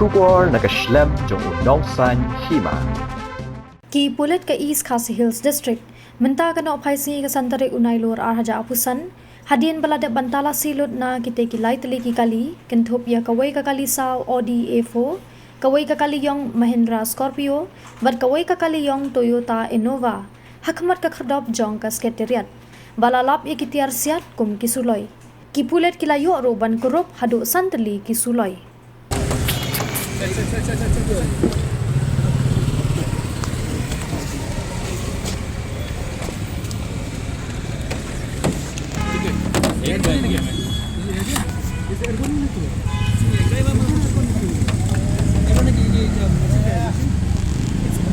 Shugor nakaslem jong unongsan Hima. Ki Pulit ka East Khasi Hills District menta kana ophaisi ka santare unailor arhaja apusan hadien balade bantala silut na kite ki Tylli ki kali kenthopia kawai ka kali saw Audi A4 kawai ka kali yong Mahindra Scorpio bad kawai ka kali yong Toyota Innova hakmat ka khardop jong ka Secretariat balalap ikitiar siat kum ki Suloi ki Pulit kilayo ro ban Kurup hadu Tylli ki Suloi.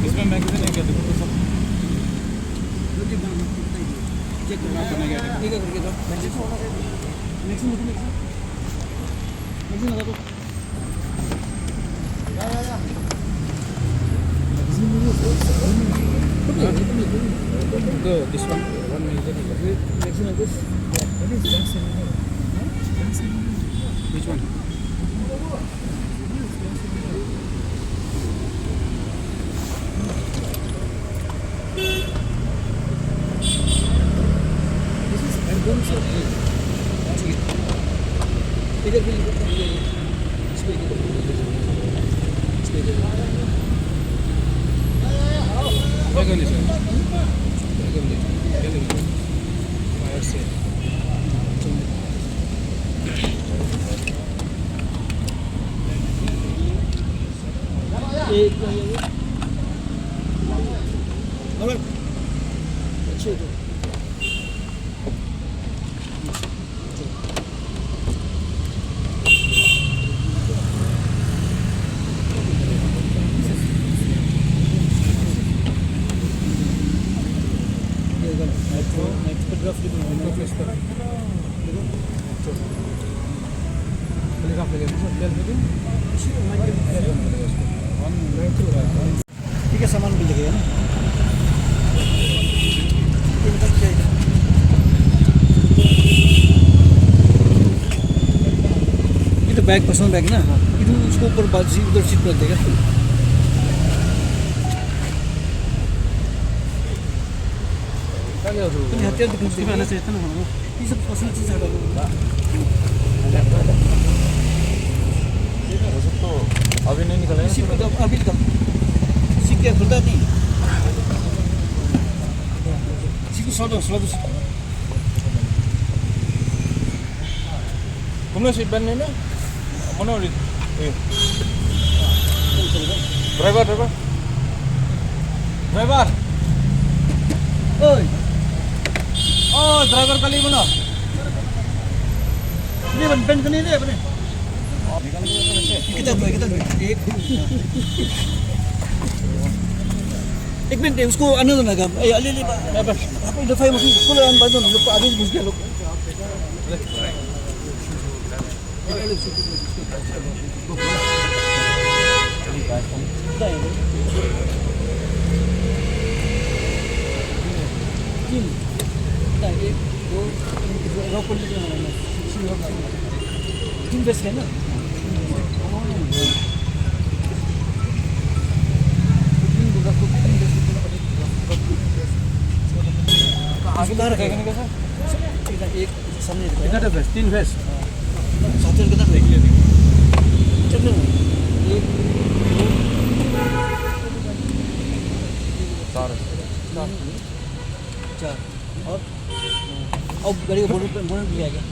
इसमें magazine है क्या देखो सब check करना ठीक है करके दो मैगजीन लगा दो go this one maximum this what is that which one this is album sir इधर भी बैगन सर फायर से एक अच्छे तो ठीक है सामान मिल गया ना ये तो बैग पर्सनल बैग ना इधर उसको ऊपर बाजी उधर सीट पर देगा हथियार तो कुछ भी आना चाहिए था ना ये सब पर्सनल चीज़ है तो अभी नहीं निकले अभी तक सीख क्या खुलता नहीं सीखो स्लो तुमने सीट बेल्ट नहीं ना mana ni driver oi oh driver kali mana ini ban kani ni apa ni kita एक मिनट उसको आने दो ना काम अली आप इधर फाइव मशीन उसको आने बांधो ना लोग आगे घुस गया लोग तीन बेस है ना आगे बाहर रखेगा नहीं कैसा एक सामने कितना है बेस तीन बेस साथ में कितना देख लिया चलो एक चार और अब गाड़ी का बोनट भी आ गया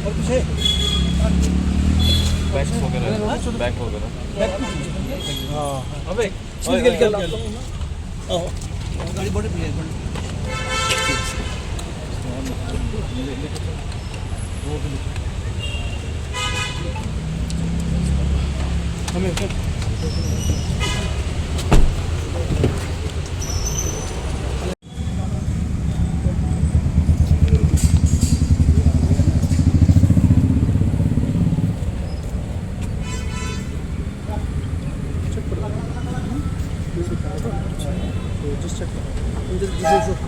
और कुछ है बैक वगैरह हाँ अबे निकल गाड़ी बोनट भी है हमें just check.